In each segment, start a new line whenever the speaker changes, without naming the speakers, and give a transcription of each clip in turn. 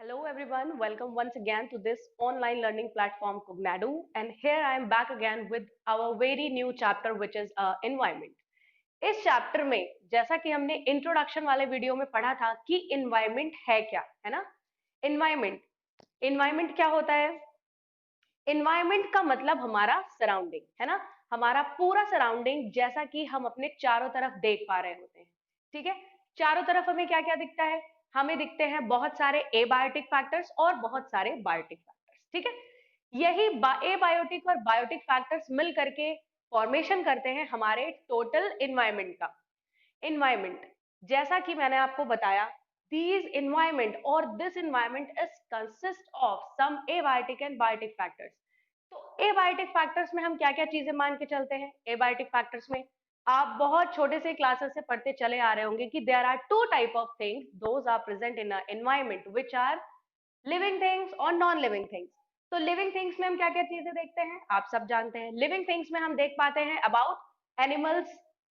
Hello everyone, welcome once again to this online learning platform Cognado, and here I am back again with our very new chapter which is environment. इस chapter में जैसा कि हमने introduction वाले video में पढ़ा था कि इन्वायरमेंट है क्या, है ना। इन्वायरमेंट इन्वायरमेंट क्या होता है? इन्वायरमेंट का मतलब हमारा सराउंडिंग, है ना। हमारा पूरा सराउंडिंग जैसा कि हम अपने चारों तरफ देख पा रहे होते हैं। ठीक है, चारों तरफ हमें क्या क्या दिखता है? हमें दिखते हैं बहुत सारे एबायोटिक फैक्टर्स और बहुत सारे बायोटिक फैक्टर्स। ठीक है, यही एबायोटिक और बायोटिक फैक्टर्स मिल करके फॉर्मेशन करते हैं हमारे टोटल इन्वायरमेंट का। इन्वायरमेंट, जैसा कि मैंने आपको बताया, these environment or this environment is consist of some abiotic and biotic factors. तो एबायोटिक फैक्टर्स में हम क्या क्या चीजें मान के चलते हैं? एबायोटिक फैक्टर्स में आप बहुत छोटे से क्लासेस से पढ़ते चले आ रहे होंगे कि there are two type of things, those are present in environment which are living things और नॉन लिविंग थिंग्स। तो लिविंग थिंग्स में हम क्या क्या चीजें देखते हैं? आप सब जानते हैं। लिविंग थिंग्स में हम देख पाते हैं about animals,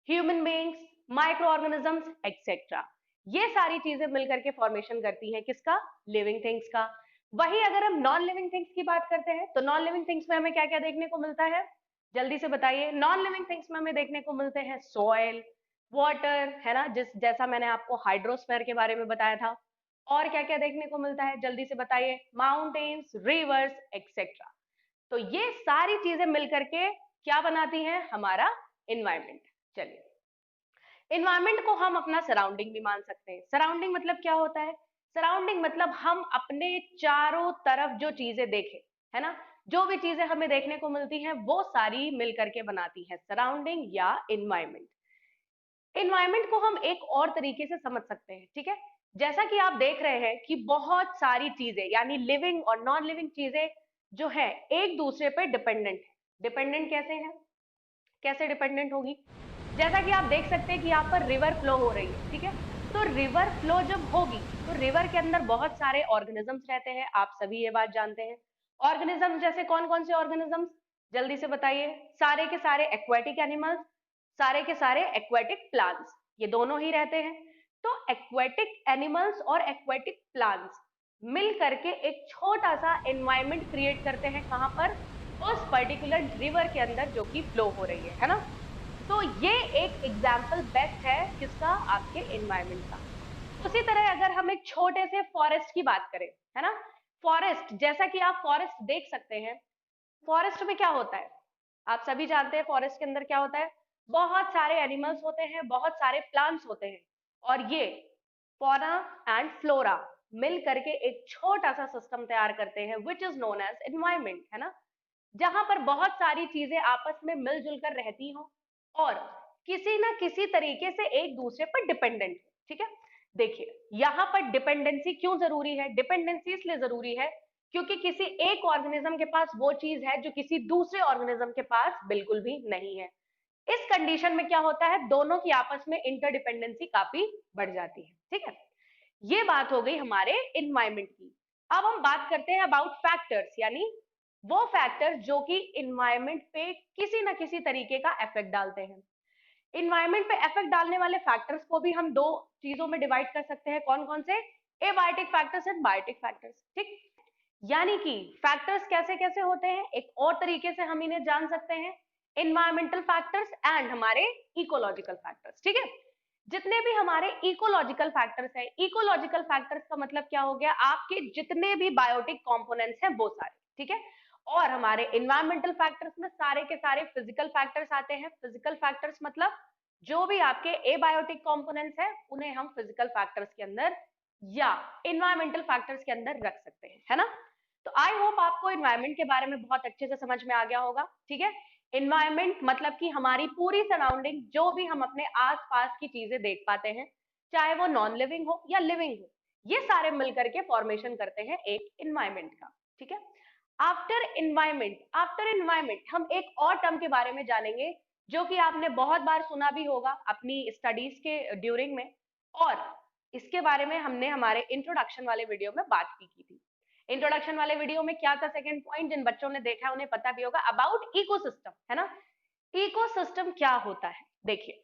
human beings, micro organisms etcetera. ये सारी चीजें मिलकर के फॉर्मेशन करती हैं किसका? लिविंग थिंग्स का। वही अगर हम नॉन लिविंग थिंग्स की बात करते हैं तो नॉन लिविंग थिंग्स में हमें क्या क्या देखने को मिलता है? जल्दी से बताइए। नॉन लिविंग थिंग्स में हमें देखने को मिलते हैं सॉइल, वाटर, है ना, जैसा मैंने आपको हाइड्रोस्फीयर के बारे में बताया था। और क्या क्या देखने को मिलता है? जल्दी से बताइए। Mountains, reverse etcetera. तो ये सारी चीजें मिलकर के क्या बनाती हैं? हमारा इन्वायरमेंट। चलिए, इन्वायरमेंट को हम अपना सराउंडिंग भी मान सकते हैं। सराउंडिंग मतलब क्या होता है? सराउंडिंग मतलब हम अपने चारों तरफ जो चीजें देखें, है ना, जो भी चीजें हमें देखने को मिलती हैं वो सारी मिलकर के बनाती है सराउंडिंग या इन्वायरमेंट। इन्वायरमेंट को हम एक और तरीके से समझ सकते हैं। ठीक है, जैसा कि आप देख रहे हैं कि बहुत सारी चीजें यानी लिविंग और नॉन लिविंग चीजें जो है एक दूसरे पे डिपेंडेंट है। डिपेंडेंट कैसे है? कैसे डिपेंडेंट होगी? जैसा कि आप देख सकते हैं कि यहाँ पर रिवर फ्लो हो रही है। ठीक है, तो रिवर फ्लो जब होगी तो रिवर के अंदर बहुत सारे ऑर्गेनिजम्स रहते हैं। आप सभी ये बात जानते हैं। ऑर्गेनिजम्स जैसे कौन कौन से ऑर्गेनिजम्स? जल्दी से बताइए। सारे के सारे एक्वेटिक एनिमल्स, सारे के सारे एक्वेटिक प्लांट्स, ये दोनों ही रहते हैं। तो एक्वेटिक एनिमल्स और एक्वेटिक प्लांट्स मिल करके एक छोटा सा एनवायरनमेंट क्रिएट करते हैं। कहां पर? उस पर्टिकुलर रिवर के अंदर जो कि फ्लो हो रही है ना। तो ये एक एग्जाम्पल बेस्ट है किसका? आपके एनवायरनमेंट का। उसी तरह अगर हम एक छोटे से फॉरेस्ट की बात करें, है ना, फॉरेस्ट, जैसा कि आप फॉरेस्ट देख सकते हैं, फॉरेस्ट में क्या होता है? आप सभी जानते हैं फॉरेस्ट के अंदर क्या होता है? बहुत सारे एनिमल्स होते हैं, बहुत सारे प्लांट्स होते हैं, और ये फौना एंड फ्लोरा मिल करके एक छोटा सा सिस्टम तैयार करते हैं which is known as environment, है ना, जहां पर बहुत सारी चीजें आपस में मिलजुल कर रहती हो और किसी ना किसी तरीके से एक दूसरे पर डिपेंडेंट है। ठीक है, देखिए यहाँ पर डिपेंडेंसी क्यों जरूरी है? डिपेंडेंसी इसलिए जरूरी है क्योंकि किसी एक ऑर्गेनिज्म के पास वो चीज है जो किसी दूसरे ऑर्गेनिज्म के पास बिल्कुल भी नहीं है। इस कंडीशन में क्या होता है? दोनों की आपस में इंटरडिपेंडेंसी काफी बढ़ जाती है। ठीक है, ये बात हो गई हमारे इन्वायरमेंट की। अब हम बात करते हैं अबाउट फैक्टर्स, यानी वो फैक्टर्स जो कि इन्वायरमेंट पे किसी ना किसी तरीके का इफेक्ट डालते हैं। इन्वायरमेंट पे इफेक्ट डालने वाले फैक्टर्स को भी हम दो चीजों में डिवाइड कर सकते हैं। कौन कौन से? Abiotic factors and biotic factors. ठीक, यानी कि फैक्टर्स कैसे कैसे होते हैं, एक और तरीके से हम इन्हें जान सकते हैं, इन्वायरमेंटल फैक्टर्स एंड हमारे इकोलॉजिकल फैक्टर्स। ठीक है, जितने भी हमारे इकोलॉजिकल फैक्टर्स हैं, इकोलॉजिकल फैक्टर्स का मतलब क्या हो गया? आपके जितने भी बायोटिक कंपोनेंट्स हैं वो सारे। ठीक है, और हमारे इन्वायरमेंटल फैक्टर्स में सारे के सारे फिजिकल फैक्टर्स आते हैं। फिजिकल फैक्टर्स मतलब जो भी आपके एबायोटिक कंपोनेंट्स हैं उन्हें हम फिजिकल फैक्टर्स के अंदर या इन्वायरमेंटल फैक्टर्स के अंदर रख सकते हैं, है ना। तो आई होप आपको इन्वायरमेंट के बारे में बहुत अच्छे से समझ में आ गया होगा। ठीक है, इन्वायरमेंट मतलब कि हमारी पूरी सराउंडिंग, जो भी हम अपने आसपास की चीजें देख पाते हैं, चाहे वो नॉन लिविंग हो या लिविंग हो, ये सारे मिलकर के फॉर्मेशन करते हैं एक इन्वायरमेंट का। ठीक है, आफ्टर इन्वायरमेंट हम एक और टर्म के बारे में जानेंगे जो कि आपने बहुत बार सुना भी होगा अपनी स्टडीज के ड्यूरिंग में, और इसके बारे में हमने हमारे इंट्रोडक्शन वाले वीडियो में बात भी की थी। इंट्रोडक्शन वाले वीडियो में क्या था? सेकंड पॉइंट, जिन बच्चों ने देखा है उन्हें पता भी होगा, अबाउट इकोसिस्टम, है ना। इकोसिस्टम क्या होता है? देखिए,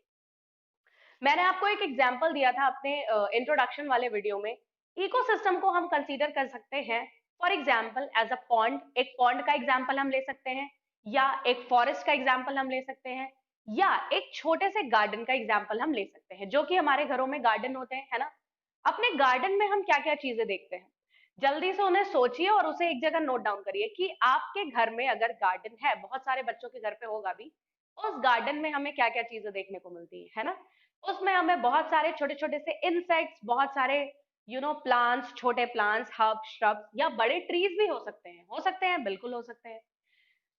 मैंने आपको एक एग्जांपल दिया था अपने इंट्रोडक्शन वाले वीडियो में। इकोसिस्टम को हम कंसीडर कर सकते हैं for example as a pond, एक पॉन्ड का एग्जाम्पल हम ले सकते हैं, या एक फॉरेस्ट का एग्जाम्पल हम ले सकते हैं, या एक छोटे से गार्डन का एग्जाम्पल हम ले सकते हैं, जो कि हमारे घरों में गार्डन होते हैं, है ना। अपने गार्डन में हम क्या क्या चीजें देखते हैं, जल्दी से उन्हें सोचिए और उसे एक जगह नोट डाउन करिए कि आपके घर में अगर गार्डन है, बहुत सारे बच्चों के घर पे होगा भी, उस गार्डन में हमें क्या क्या चीजें देखने को मिलती है ना। उसमें हमें बहुत सारे छोटे छोटे से इंसेक्ट्स, बहुत सारे प्लांट्स, छोटे प्लांट्स, हर्ब, श्रब्स या बड़े ट्रीज भी हो सकते हैं, बिल्कुल हो सकते हैं।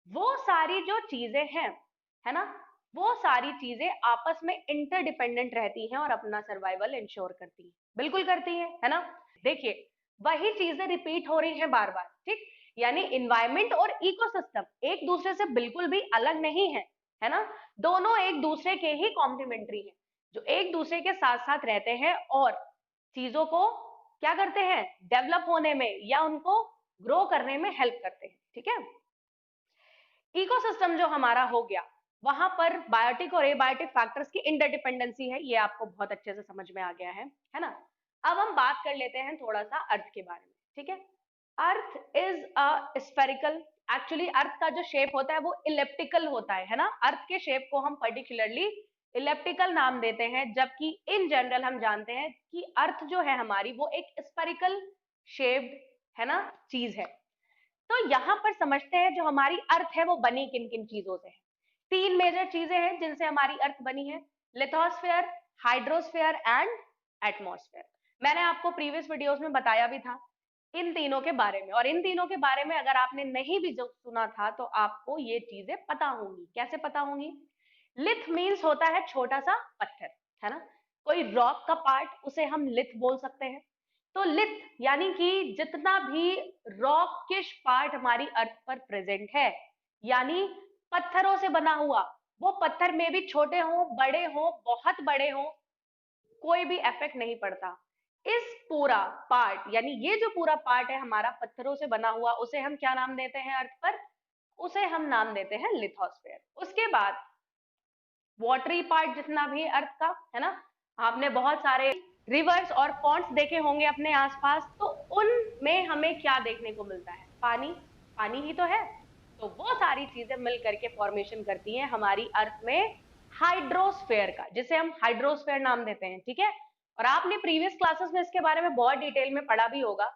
वो सारी जो चीजें हैं, है ना, वो सारी चीजें आपस में इंटरडिपेंडेंट रहती हैं और अपना सर्वाइवल इंश्योर करती हैं, बिल्कुल करती हैं, है ना। देखिए, वही चीजें रिपीट हो रही हैं बार बार, ठीक। यानी इन्वायरमेंट और इकोसिस्टम एक दूसरे से बिल्कुल भी अलग नहीं है ना। दोनों एक दूसरे के ही कॉम्प्लीमेंट्री हैं, जो एक दूसरे के साथ साथ रहते हैं और चीजों को क्या करते हैं, डेवलप होने में या उनको ग्रो करने में हेल्प करते हैं, ठीक है। इकोसिस्टम जो हमारा हो गया, वहां पर बायोटिक और एबायोटिक फैक्टर्स की इंटरडिपेंडेंसी है, ये आपको बहुत अच्छे से समझ में आ गया है ना। अब हम बात कर लेते हैं थोड़ा सा अर्थ के बारे में, ठीक है। Earth is a spherical, actually earth का जो शेप होता है वो इलेप्टिकल होता है ना। अर्थ के शेप को हम पर्टिकुलरली इलेप्टिकल नाम देते हैं, जबकि इन जनरल हम जानते हैं कि अर्थ जो है हमारी वो एक स्फेरिकल शेप्ड, है ना, चीज है। तो यहाँ पर समझते हैं जो हमारी अर्थ है वो बनी किन किन चीजों से है। तीन मेजर चीजें हैं जिनसे हमारी अर्थ बनी है, लिथोस्फेयर, हाइड्रोस्फेयर एंड एटमॉस्फेयर। मैंने आपको प्रीवियस वीडियोस में बताया भी था इन तीनों के बारे में, और इन तीनों के बारे में अगर आपने नहीं भी जो सुना था तो आपको ये चीजें पता होंगी। कैसे पता होंगी? लिथ मीन्स होता है छोटा सा पत्थर, है ना। कोई रॉक का पार्ट उसे हम लिथ बोल सकते हैं। तो लिथ यानी कि जितना भी रॉकिश पार्ट हमारी अर्थ पर प्रेजेंट है, यानी पत्थरों से बना हुआ, वो पत्थर में भी छोटे हो, बड़े हो, बहुत बड़े हो, कोई भी इफेक्ट नहीं पड़ता। इस पूरा पार्ट, यानी ये जो पूरा पार्ट है हमारा पत्थरों से बना हुआ, उसे हम क्या नाम देते हैं अर्थ पर? उसे हम नाम देते हैं लिथोस्फेयर। उसके बाद वाटरी पार्ट जितना भी अर्थ का, है ना, आपने बहुत सारे रिवर्स और पॉन्ड्स देखे होंगे अपने आसपास, तो उनमें हमें क्या देखने को मिलता है? पानी, पानी ही तो है। तो वो सारी चीजें मिल करके फॉर्मेशन करती हैं हमारी अर्थ में हाइड्रोस्फेयर का, जिसे हम हाइड्रोस्फेयर नाम देते हैं, ठीक है। और आपने प्रीवियस क्लासेस में इसके बारे में बहुत डिटेल में पढ़ा भी होगा।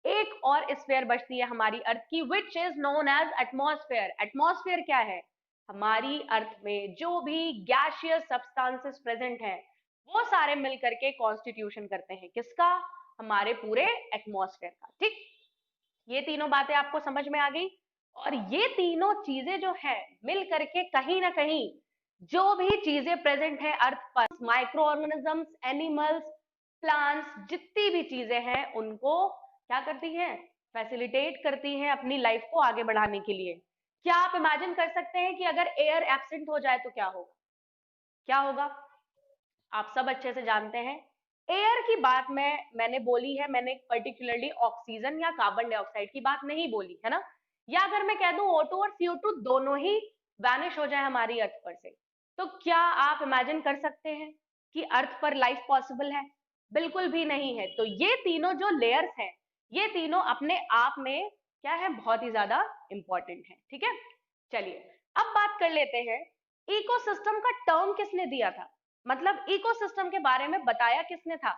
एक और स्फीयर बचती है हमारी अर्थ की, which is known as atmosphere. Atmosphere क्या है? हमारी अर्थ में जो भी गैसियस सब्सटेंसेस प्रेजेंट हैं, वो सारे मिलकर के कॉन्स्टिट्यूशन करते हैं किसका? हमारे पूरे एटमॉस्फेयर का, ठीक। ये तीनों बातें आपको समझ में आ गई। और ये तीनों चीजें जो है मिल करके कहीं ना कहीं जो भी चीजें प्रेजेंट है अर्थ पर, माइक्रो ऑर्गेनिजम्स, एनिमल्स, प्लांट्स, जितनी भी चीजें हैं उनको क्या करती हैं? फैसिलिटेट करती हैं अपनी लाइफ को आगे बढ़ाने के लिए। क्या आप इमेजिन कर सकते हैं कि अगर एयर एब्सेंट हो जाए तो क्या होगा? क्या होगा? आप सब अच्छे से जानते हैं। एयर की बात मैंने बोली है, मैंने पर्टिकुलरली ऑक्सीजन या कार्बन डाइऑक्साइड की बात नहीं बोली, है ना। या अगर मैं कह दूं O2 और CO2 दोनों ही वैनिश हो जाए हमारी अर्थ पर से, तो क्या आप इमेजिन कर सकते हैं कि अर्थ पर लाइफ पॉसिबल है? बिल्कुल भी नहीं है। तो ये तीनों जो लेयर्स हैं, ये तीनों अपने आप में क्या है? बहुत ही ज्यादा इंपॉर्टेंट है, ठीक है। चलिए अब बात कर लेते हैं इकोसिस्टम का टर्म किसने दिया था, मतलब इकोसिस्टम के बारे में बताया किसने था?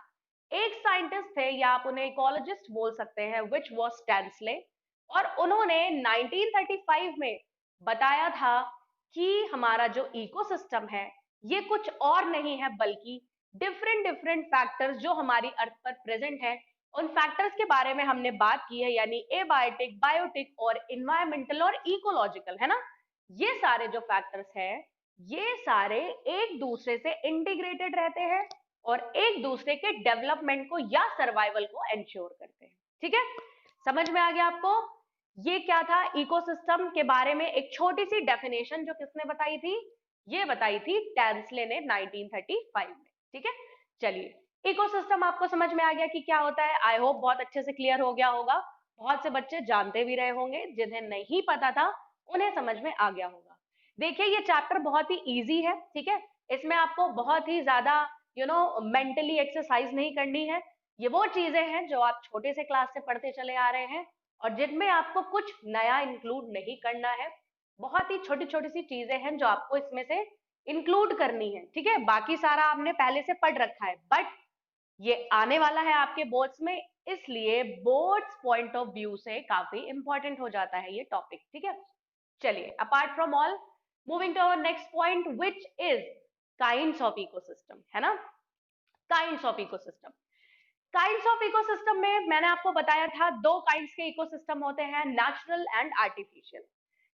एक साइंटिस्ट थे, या आप उन्हें इकोलॉजिस्ट बोल सकते हैं, विच वॉज स्टैंसले। और उन्होंने 1935 में बताया था कि हमारा जो इकोसिस्टम है ये कुछ और नहीं है बल्कि डिफरेंट डिफरेंट फैक्टर्स जो हमारी अर्थ पर प्रेजेंट है, उन फैक्टर्स के बारे में हमने बात की है, यानी एबायोटिक, बायोटिक और इन्वायरमेंटल और इकोलॉजिकल, है ना। ये सारे जो फैक्टर्स हैं, ये सारे एक दूसरे से इंटीग्रेटेड रहते हैं और एक दूसरे के डेवलपमेंट को या सर्वाइवल को एंश्योर करते हैं, ठीक है। समझ में आ गया आपको? ये क्या था इकोसिस्टम के बारे में एक छोटी सी डेफिनेशन, जो किसने बताई थी? ये बताई थी टैंसले ने 1935 में, ठीक है। चलिए इकोसिस्टम आपको समझ में आ गया कि क्या होता है। आई होप बहुत अच्छे से क्लियर हो गया होगा। बहुत से बच्चे जानते भी रहे होंगे, जिन्हें नहीं पता था उन्हें समझ में आ गया होगा। देखिए ये चैप्टर बहुत ही इजी है, ठीक है। इसमें आपको बहुत ही ज्यादा मेंटली एक्सरसाइज नहीं करनी है। ये वो चीजें हैं जो आप छोटे से क्लास से पढ़ते चले आ रहे हैं और जिनमें आपको कुछ नया इंक्लूड नहीं करना है। बहुत ही छोटी छोटी सी चीजें हैं जो आपको इसमें से इंक्लूड करनी है, ठीक है। बाकी सारा आपने पहले से पढ़ रखा है, बट ये आने वाला है आपके बोर्ड्स में, इसलिए बोर्ड्स पॉइंट ऑफ व्यू से काफी इंपॉर्टेंट हो जाता है ये टॉपिक, ठीक है। चलिए, apart from all, moving to our next point which is kinds of ecosystem, है ना। Kinds of ecosystem, kinds of ecosystem में मैंने आपको बताया था दो काइंड्स के इकोसिस्टम होते हैं, नेचुरल एंड आर्टिफिशियल।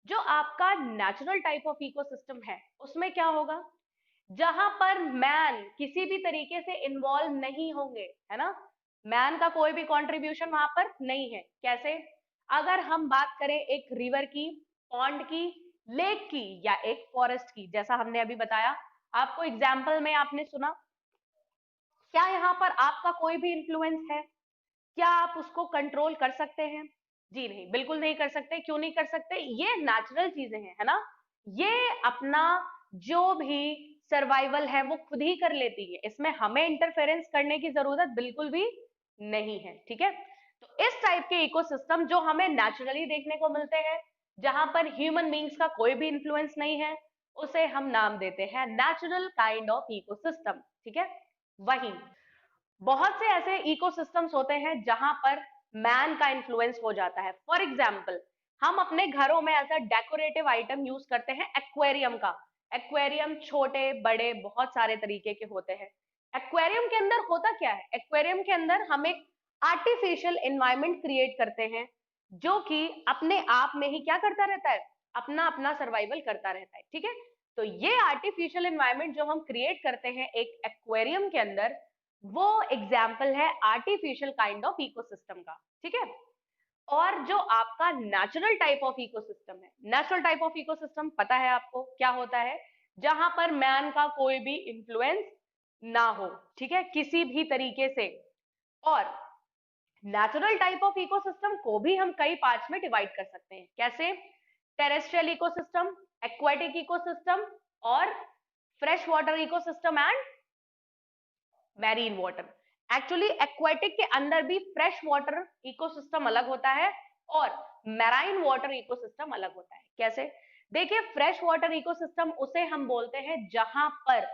जो आपका नेचुरल टाइप ऑफ इकोसिस्टम है उसमें क्या होगा, जहां पर मैन किसी भी तरीके से इन्वॉल्व नहीं होंगे, है ना। मैन का कोई भी कंट्रीब्यूशन वहां पर नहीं है। कैसे, अगर हम बात करें एक रिवर की, पॉन्ड की, लेक की या एक फॉरेस्ट की, जैसा हमने अभी बताया आपको एग्जाम्पल में आपने सुना, क्या यहाँ पर आपका कोई भी इन्फ्लुएंस है? क्या आप उसको कंट्रोल कर सकते हैं? जी नहीं, बिल्कुल नहीं कर सकते। क्यों नहीं कर सकते? ये नेचुरल चीजें हैं, है ना। ये अपना जो भी सर्वाइवल है वो खुद ही कर लेती है, इसमें हमें इंटरफेरेंस करने की जरूरत बिल्कुल भी नहीं है, ठीक है। तो इस टाइप के इकोसिस्टम जो हमें नेचुरली देखने को मिलते हैं, जहां पर ह्यूमन बींग्स का कोई भी इन्फ्लुएंस नहीं है, उसे हम नाम देते हैं नेचुरल काइंड ऑफ इकोसिस्टम, ठीक है। वही बहुत से ऐसे इकोसिस्टम्स होते हैं जहां पर मैन का इन्फ्लुएंस हो जाता है। फॉर एग्जाम्पल, हम अपने घरों में ऐसा डेकोरेटिव आइटम यूज करते हैं एक्वेरियम का। एक्वेरियम छोटे बड़े बहुत सारे तरीके के होते हैं। एक्वेरियम के अंदर होता क्या है, एक्वेरियम के अंदर हम एक आर्टिफिशियल एनवायरनमेंट क्रिएट करते हैं जो कि अपने आप में ही क्या करता रहता है, अपना अपना सर्वाइवल करता रहता है, ठीक है। तो ये आर्टिफिशियल एनवायरनमेंट जो हम क्रिएट करते हैं एक एक्वेरियम के अंदर, वो एग्जाम्पल है आर्टिफिशियल काइंड ऑफ इकोसिस्टम का, ठीक है। और जो आपका नेचुरल टाइप ऑफ इकोसिस्टम है, नेचुरल टाइप ऑफ इकोसिस्टम पता है आपको क्या होता है, जहां पर मैन का कोई भी इंफ्लुएंस ना हो, ठीक है, किसी भी तरीके से। और नेचुरल टाइप ऑफ इकोसिस्टम को भी हम कई पार्ट्स में डिवाइड कर सकते हैं। कैसे, टेरेस्ट्रियल इकोसिस्टम, एक्वेटिक इकोसिस्टम और fresh water ecosystem and marine water. Actually aquatic के अंदर भी फ्रेश वाटर इकोसिस्टम अलग होता है और मैराइन वाटर इकोसिस्टम अलग होता है। कैसे, देखिए, फ्रेश वाटर इकोसिस्टम उसे हम बोलते हैं जहां पर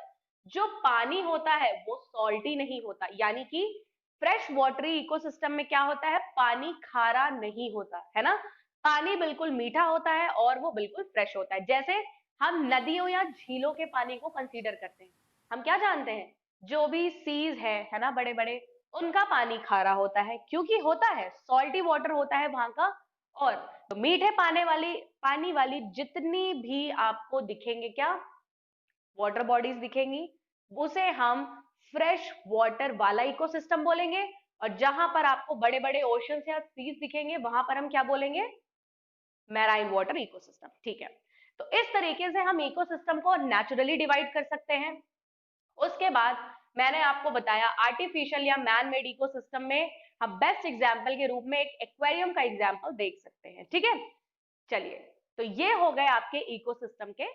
जो पानी होता है वो सॉल्टी नहीं होता, यानी कि फ्रेश वाटरी इकोसिस्टम में क्या होता है, पानी खारा नहीं होता, है ना। पानी बिल्कुल मीठा होता है और वो बिल्कुल फ्रेश होता है। जैसे हम नदियों या झीलों के पानी को कंसीडर करते हैं, हम क्या जानते हैं, जो भी सीज है ना, बड़े बड़े, उनका पानी खारा होता है क्योंकि होता है सॉल्टी वाटर होता है वहां का। और तो मीठे पानी वाली जितनी भी आपको दिखेंगे क्या, वाटर बॉडीज दिखेंगी, उसे हम फ्रेश वाटर वाला इकोसिस्टम बोलेंगे। और जहां पर आपको बड़े बड़े ओशंस या सीज दिखेंगे वहां पर हम क्या बोलेंगे, मैराइन वाटर इकोसिस्टम, ठीक है। तो इस तरीके से हम इकोसिस्टम को नेचुरली डिवाइड कर सकते हैं। उसके बाद मैंने आपको बताया आर्टिफिशियल या मैन मेड इकोसिस्टम में हम बेस्ट एग्जांपल के रूप में एक एक्वेरियम का एग्जांपल देख सकते हैं, ठीक है। चलिए, तो ये हो गए आपके इकोसिस्टम के